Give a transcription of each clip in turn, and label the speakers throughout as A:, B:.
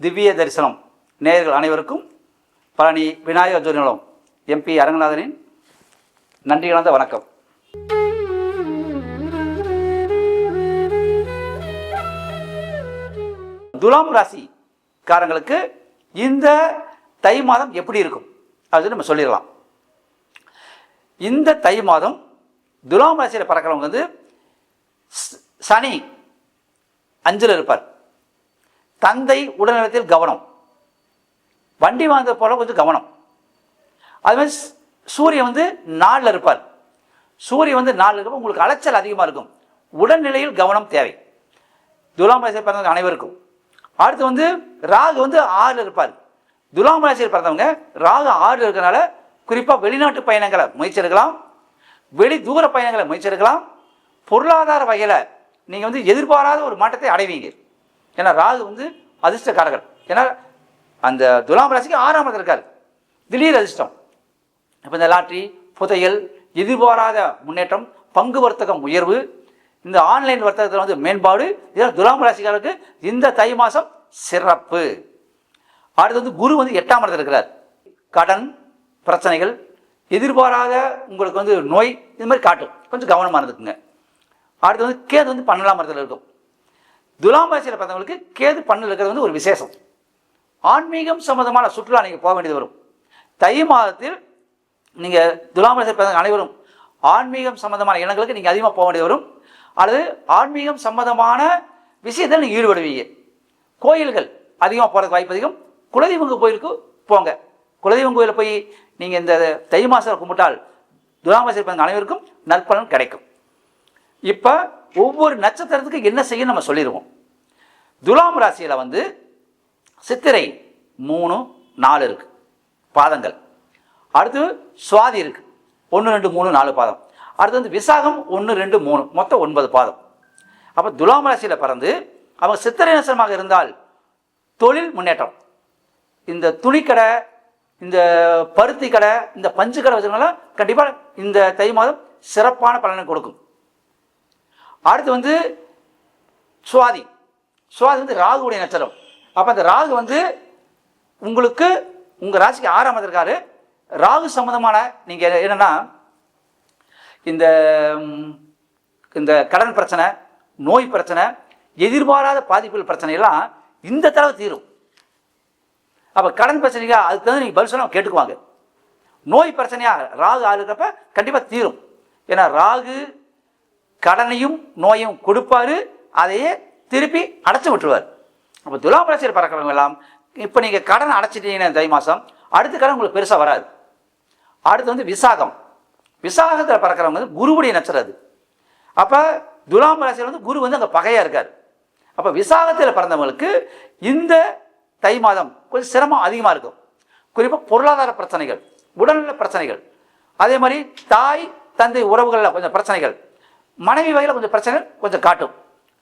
A: திவ்ய தரிசனம் நேயர்கள் அனைவருக்கும் பழனி விநாயகர் ஜோதிடம் எம்பி அரங்கநாதனின் நன்றி கலந்த வணக்கம். துலாம் ராசிக்காரங்களுக்கு இந்த தை மாதம் எப்படி இருக்கும் அது நம்ம சொல்லிடலாம். இந்த தை மாதம் துலாம் ராசியில் பறக்கிறவங்க வந்து சனி 5ல் இருப்பார். தந்தை உடல்நலத்தில் கவனம், வண்டி வாங்க போல கொஞ்சம் கவனம். அதுமாதிரி சூரியன் வந்து 4ல் இருப்பார். சூரியன் வந்து 4 இருக்கப்போ உங்களுக்கு அலைச்சல் அதிகமாக இருக்கும். உடல்நிலையில் கவனம் தேவை துலாம் ராசியில் பிறந்தவங்க அனைவருக்கும். அடுத்து வந்து ராகு வந்து 6ல் இருப்பார். துலாம் ராசியில் பிறந்தவங்க ராகு 6ல் இருக்கிறனால குறிப்பாக வெளிநாட்டு பயணங்களை முயற்சி எடுக்கலாம், வெளி தூர பயணங்களை முயற்சி எடுக்கலாம். பொருளாதார வகையில் நீங்கள் வந்து எதிர்பாராத ஒரு மாற்றத்தை அடைவீங்க. ஏன்னா ராகு வந்து அதிர்ஷ்டக்காரர்கள். ஏன்னா அந்த துலாம் ராசிக்கு 6ஆம் இடத்துல இருக்கார். திடீர் அதிர்ஷ்டம். இப்போ இந்த லாட்ரி, புதையல், எதிர்பாராத முன்னேற்றம், பங்கு வர்த்தகம் உயர்வு, இந்த ஆன்லைன் வர்த்தகத்தில் வந்து மேம்பாடு, இதெல்லாம் துலாம் ராசிக்காரருக்கு இந்த தை மாதம் சிறப்பு. அடுத்து வந்து குரு வந்து 8ஆம் இடத்துல இருக்கிறார். கடன் பிரச்சனைகள், எதிர்பாராத உங்களுக்கு வந்து நோய், இது மாதிரி காட்டும். கொஞ்சம் கவனமாக இருந்துக்குங்க. அடுத்து வந்து கேது வந்து 12ஆம் இடத்துல இருக்கும். துலாம் ராசியில் பிறந்தவங்களுக்கு கேது 12 இருக்கிறது வந்து ஒரு விசேஷம். ஆன்மீகம் சம்பந்தமான சுற்றுலா நீங்கள் போக வேண்டியது வரும். தை மாதத்தில் நீங்கள் துலாம் ராசியில் பிறந்தவங்க அனைவரும் ஆன்மீகம் சம்பந்தமான இடங்களுக்கு நீங்கள் அதிகமாக போக வேண்டியது வரும். அல்லது ஆன்மீகம் சம்பந்தமான விஷயத்தில் நீங்கள் ஈடுபடுவீங்க. கோயில்கள் அதிகமாக போகிறதுக்கு வாய்ப்பு அதிகம். குலதெய்வங்க கோயிலுக்கு போங்க. குலதெய்வம் கோயிலில் போய் நீங்கள் இந்த தை மாதம் கும்பிட்டால் துலாம் ராசியில் பிறந்த அனைவருக்கும் நற்பலன் கிடைக்கும். இப்போ ஒவ்வொரு நட்சத்திரத்துக்கு என்ன செய்ய நம்ம சொல்லிடுவோம். துலாம் ராசியில் வந்து சித்திரை 3, 4 இருக்கு பாதங்கள். அடுத்து சுவாதி இருக்கு 1, 2, 3, 4 பாதம். அடுத்து வந்து விசாகம் 1, 2, 3 மொத்தம் 9 பாதம். அப்போ துலாம் ராசியில் பிறந்து அவங்க சித்திரை நட்சத்திரமாக இருந்தால் தொழில் முன்னேற்றம். இந்த துணிக்கடை, இந்த பருத்தி கடை, இந்த பஞ்சு கடை வச்சுருந்தாலும் கண்டிப்பாக இந்த தை மாதம் சிறப்பான பலனை கொடுக்கும். அடுத்து வந்து சுவாதி. சுவாதி வந்து ராகுடைய நட்சத்திரம். அப்போ அந்த ராகு வந்து உங்களுக்கு உங்கள் ராசிக்கு 6ஆம் இடத்துல இருக்காரு. ராகு சம்பந்தமான நீங்கள் என்னென்னா இந்த இந்த கடன் பிரச்சனை, நோய் பிரச்சனை, எதிர்பாராத பாதிப்புகள் பிரச்சனையெல்லாம் இந்த தடவை தீரும். அப்போ கடன் பிரச்சனைக்கு அதுக்கு தகுந்த நீங்கள் பதில் சொல்ல கேட்டுக்குவாங்க. நோய் பிரச்சனையாக ராகு ஆளுக்கிறப்ப கண்டிப்பாக தீரும். ஏன்னா ராகு கடனையும் நோயும் கொடுப்பாரு, அதையே திருப்பி அடைச்சி விட்டுருவார். அப்போ துலாம் ராசியில் பறக்கிறவங்க எல்லாம் இப்போ நீங்கள் கடன் அடைச்சிட்டீங்கன்னா தை மாதம் அடுத்த கடன் உங்களுக்கு பெருசாக வராது. அடுத்து வந்து விசாகம். விசாகத்தில் பறக்கிறவங்க வந்து குருவுடைய நட்சத்திரம் அது. அப்போ துலாம் ராசியில் வந்து குரு வந்து அங்கே பகையாக இருக்கார். அப்போ விசாகத்தில் பிறந்தவங்களுக்கு இந்த தை மாதம் கொஞ்சம் சிரமம் அதிகமாக இருக்கும். குறிப்பாக பொருளாதார பிரச்சனைகள், உடல்நல பிரச்சனைகள், அதே மாதிரி தாய் தந்தை உறவுகளில் கொஞ்சம் பிரச்சனைகள், மனைவி வகையில் கொஞ்சம் பிரச்சனைகள் கொஞ்சம் காட்டும்.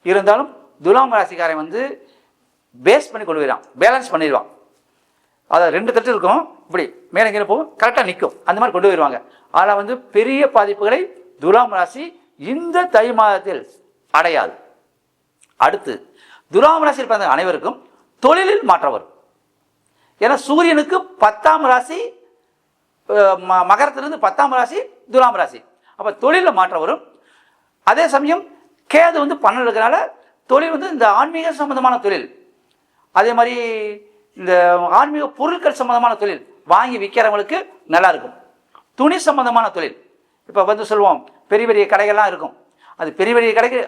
A: இருந்தாலும் துலாம் ராசிக்காரன் வந்து பேஸ் பண்ணி கொண்டு வருவான், பேலன்ஸ் பண்ணிடுவான். அதை 2 தட்டு இருக்கும், இப்படி மேலே கீழே போகும், கரெக்டாக நிற்கும், அந்த மாதிரி கொண்டு வருவாங்க. ஆனால் வந்து பெரிய பாதிப்புகளை துலாம் ராசி இந்த தை மாதத்தில் அடையாது. அடுத்து துலாம் ராசியில் பிறந்த அனைவருக்கும் தொழிலில் மாற்றம் வரும். ஏன்னா சூரியனுக்கு 10ஆம் ராசி மகரத்திலிருந்து 10ஆம் ராசி துலாம் ராசி. அப்போ தொழிலில் மாற்றம் வரும். அதே சமயம் கேது வந்து 12 இருக்கிறனால தொழில் வந்து இந்த ஆன்மீக சம்பந்தமான தொழில், அதே மாதிரி இந்த ஆன்மீக பொருட்கள் சம்பந்தமான தொழில் வாங்கி விற்கிறவங்களுக்கு நல்லா இருக்கும். துணி சம்பந்தமான தொழில் இப்போ வந்து சொல்லுவோம் பெரிய பெரிய கடைகள்லாம் இருக்கும். அது பெரிய பெரிய கடைக்கு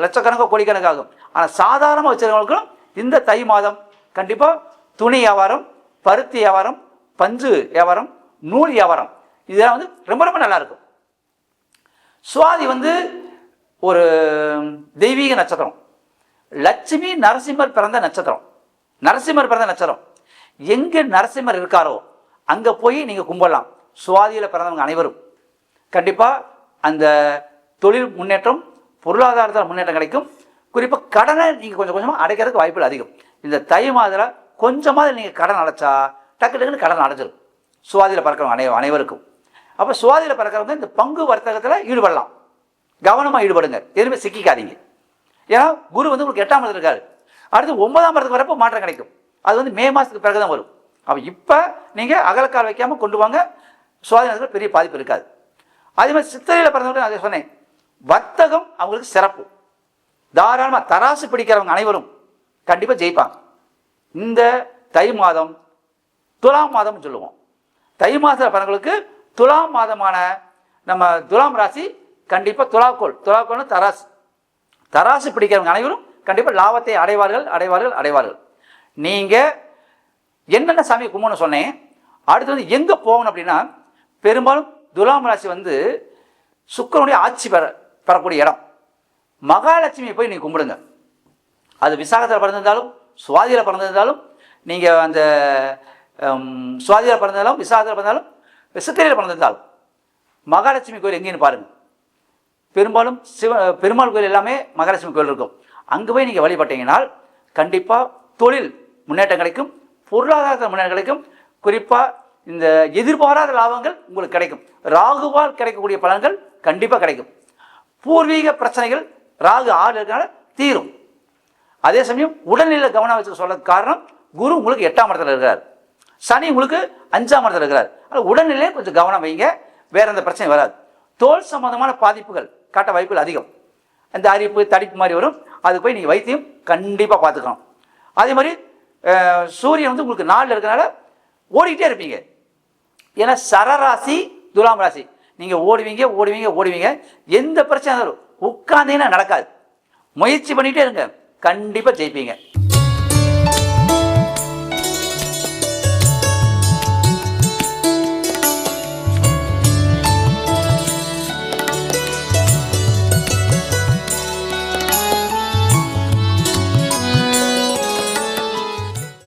A: லட்சக்கணக்காக கோடிக்கணக்காகும். ஆனால் சாதாரணமாக வச்சுருக்கவங்களுக்கும் இந்த தை மாதம் கண்டிப்பாக துணி வியாபாரம், பருத்தி வியாபாரம், பஞ்சு வியாபாரம், நூல் வியாபாரம் இதெல்லாம் வந்து ரொம்ப ரொம்ப நல்லாயிருக்கும். சுவாதி வந்து ஒரு தெய்வீக நட்சத்திரம். லட்சுமி நரசிம்மர் பிறந்த நட்சத்திரம். நரசிம்மர் பிறந்த நட்சத்திரம் எங்கே நரசிம்மர் இருக்காரோ அங்கே போய் நீங்கள் கும்பிடலாம். சுவாதியில் பிறந்தவங்க அனைவரும் கண்டிப்பாக அந்த தொழில் முன்னேற்றம், பொருளாதாரத்தில் முன்னேற்றம் கிடைக்கும். குறிப்பாக கடனை நீங்கள் கொஞ்சம் கொஞ்சமாக அடைக்கிறதுக்கு வாய்ப்புகள் அதிகம். இந்த தை மாதத்தில் கொஞ்சமாக நீங்கள் கடன் அடைச்சா டக்கு டக்குன்னு கடன் அடைஞ்சிடும் சுவாதியில் பறக்கிறவங்க அனைவருக்கும். அப்போ சுவாதியில் பறக்கிறவங்க இந்த பங்கு வர்த்தகத்தில் ஈடுபடலாம். கவனமாக ஈடுபடுங்க, எதுவுமே சிக்கிக்காதீங்க. ஏன்னா குரு வந்து உங்களுக்கு 8ஆம் இடத்துல இருக்காரு. அடுத்து 9ஆம் இடத்துக்கு வரப்போ மாற்றம் கிடைக்கும். அது வந்து மே மாதத்துக்கு பிறகு தான் வரும். அப்போ இப்போ நீங்கள் அகலக்கால் வைக்காமல் கொண்டு வாங்க, சுவாதினத்தில் பெரிய பாதிப்பு இருக்காது. அதே மாதிரி சித்திரையில் பிறந்தவங்க அதை சொன்னேன், வர்த்தகம் அவங்களுக்கு சிறப்பு. தாராளமாக தராசு பிடிக்கிறவங்க அனைவரும் கண்டிப்பாக ஜெயிப்பாங்க. இந்த தை மாதம் துலாம் மாதம்னு சொல்லுவோம். தை மாதத்தில் பிறந்தவங்களுக்கு துலாம் மாதமான நம்ம துலாம் ராசி கண்டிப்பாக துலாக்கோள்னு தராசு. தராசு பிடிக்கிறவங்க அனைவரும் கண்டிப்பாக லாபத்தை அடைவார்கள். நீங்கள் என்னென்ன சாமி கும்பிடணும்னு சொன்னேன். அடுத்து வந்து எங்கே போகணும் அப்படின்னா, பெரும்பாலும் துலாம் ராசி வந்து சுக்கிரனுடைய ஆட்சி பெறக்கூடிய இடம். மகாலட்சுமியை போய் நீங்கள் கும்பிடுங்க. அது விசாகத்தில் பிறந்திருந்தாலும் சுவாதியில் பிறந்திருந்தாலும், நீங்கள் அந்த சுவாதியில் பிறந்தாலும் விசாகத்தில் பிறந்தாலும் சித்திரையில் பிறந்திருந்தாலும் மகாலட்சுமி கோயில் எங்கேன்னு பாருங்கள். பெரும்பாலும் பெருமாள் கோயில் எல்லாமே மகாலட்சுமி கோயில் இருக்கும். அங்கே போய் நீங்கள் வழிபட்டீங்கன்னால் கண்டிப்பாக தொழில் முன்னேற்றம் கிடைக்கும், பொருளாதார முன்னேற்றம் கிடைக்கும். குறிப்பாக இந்த எதிர்பாராத லாபங்கள் உங்களுக்கு கிடைக்கும். ராகுவால் கிடைக்கக்கூடிய பலன்கள் கண்டிப்பாக கிடைக்கும். பூர்வீக பிரச்சனைகள் ராகு 6 இருக்கிறனால தீரும். அதே சமயம் உடல்நிலை கவனம் வச்சு சொல்றதுக்கு காரணம், குரு உங்களுக்கு 8ஆம் இடத்துல இருக்கிறார், சனி உங்களுக்கு 5ஆம் இடத்துல இருக்கிறார். ஆனால் உடல்நிலையை கொஞ்சம் கவனம் வைங்க, வேற எந்த பிரச்சனை வராது. தோல் சம்பந்தமான பாதிப்புகள் காட்ட வாய்ப்புகள் அதிகம். அந்த அரிப்பு தடிப்பு மாதிரி வரும், அது போய் நீங்கள் வைத்தியம் கண்டிப்பாக பார்த்துக்கணும். அதே மாதிரி சூரியன் வந்து உங்களுக்கு 4 இருக்கிறனால ஓடிக்கிட்டே இருப்பீங்க. ஏன்னா சரராசி துலாம் ராசி, நீங்கள் ஓடுவீங்க. எந்த பிரச்சனை உட்காந்தீங்கன்னா நடக்காது. முயற்சி பண்ணிகிட்டே இருங்க, கண்டிப்பாக ஜெயிப்பீங்க.